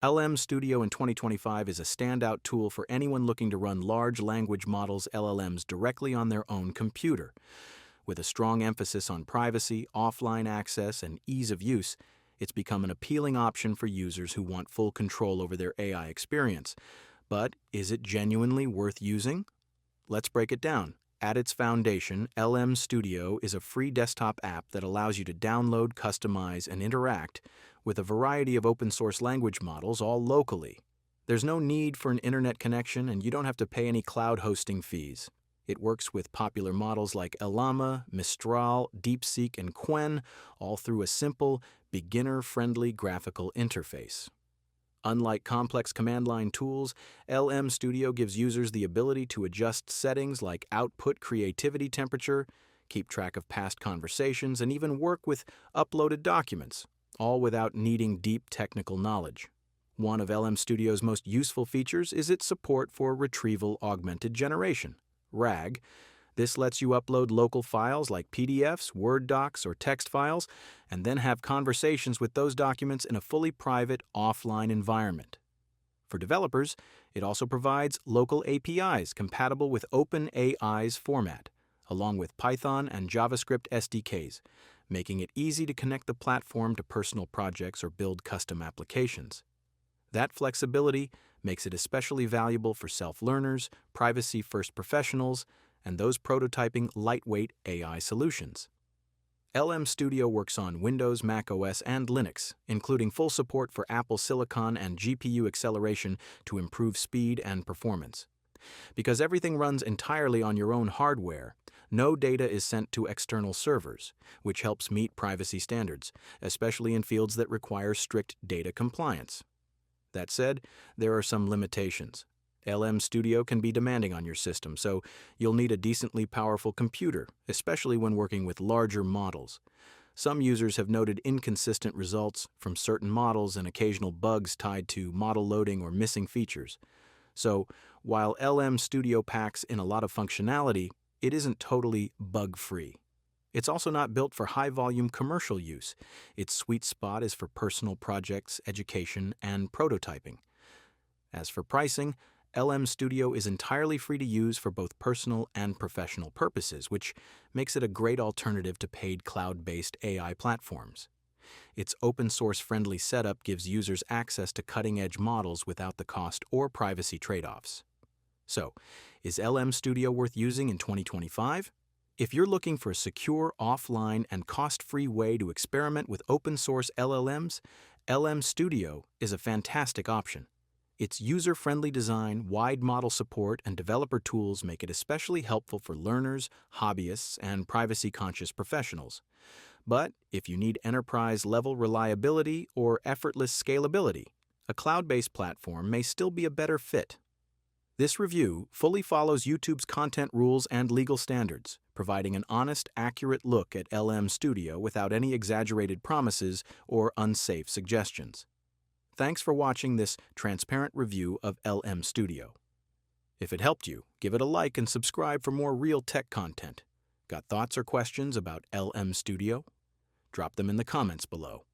LM Studio in 2025 is a standout tool for anyone looking to run large language models LLMs directly on their own computer. With a strong emphasis on privacy, offline access, and ease of use, it's become an appealing option for users who want full control over their AI experience. But is it genuinely worth using? Let's break it down. At its foundation, LM Studio is a free desktop app that allows you to download, customize, and interact with a variety of open-source language models, all locally. There's no need for an internet connection, and you don't have to pay any cloud hosting fees. It works with popular models like Llama, Mistral, DeepSeek, and Qwen, all through a simple, beginner-friendly graphical interface. Unlike complex command line tools, LM Studio gives users the ability to adjust settings like output creativity temperature, keep track of past conversations, and even work with uploaded documents, all without needing deep technical knowledge. One of LM Studio's most useful features is its support for Retrieval Augmented Generation, RAG. This lets you upload local files like PDFs, Word docs, or text files, and then have conversations with those documents in a fully private, offline environment. For developers, it also provides local APIs compatible with OpenAI's format, along with Python and JavaScript SDKs, making it easy to connect the platform to personal projects or build custom applications. That flexibility makes it especially valuable for self-learners, privacy-first professionals, and those prototyping lightweight AI solutions. LM Studio works on Windows, Mac OS, and Linux, including full support for Apple Silicon and GPU acceleration to improve speed and performance. Because everything runs entirely on your own hardware, no data is sent to external servers, which helps meet privacy standards, especially in fields that require strict data compliance. That said, there are some limitations. LM Studio can be demanding on your system, so you'll need a decently powerful computer, especially when working with larger models. Some users have noted inconsistent results from certain models and occasional bugs tied to model loading or missing features. So, while LM Studio packs in a lot of functionality, it isn't totally bug-free. It's also not built for high-volume commercial use. Its sweet spot is for personal projects, education, and prototyping. As for pricing, LM Studio is entirely free to use for both personal and professional purposes, which makes it a great alternative to paid cloud-based AI platforms. Its open-source friendly setup gives users access to cutting-edge models without the cost or privacy trade-offs. So, is LM Studio worth using in 2025? If you're looking for a secure, offline, and cost-free way to experiment with open-source LLMs, LM Studio is a fantastic option. Its user-friendly design, wide model support, and developer tools make it especially helpful for learners, hobbyists, and privacy-conscious professionals. But if you need enterprise-level reliability or effortless scalability, a cloud-based platform may still be a better fit. This review fully follows YouTube's content rules and legal standards, providing an honest, accurate look at LM Studio without any exaggerated promises or unsafe suggestions. Thanks for watching this transparent review of LM Studio. If it helped you, give it a like and subscribe for more real tech content. Got thoughts or questions about LM Studio? Drop them in the comments below.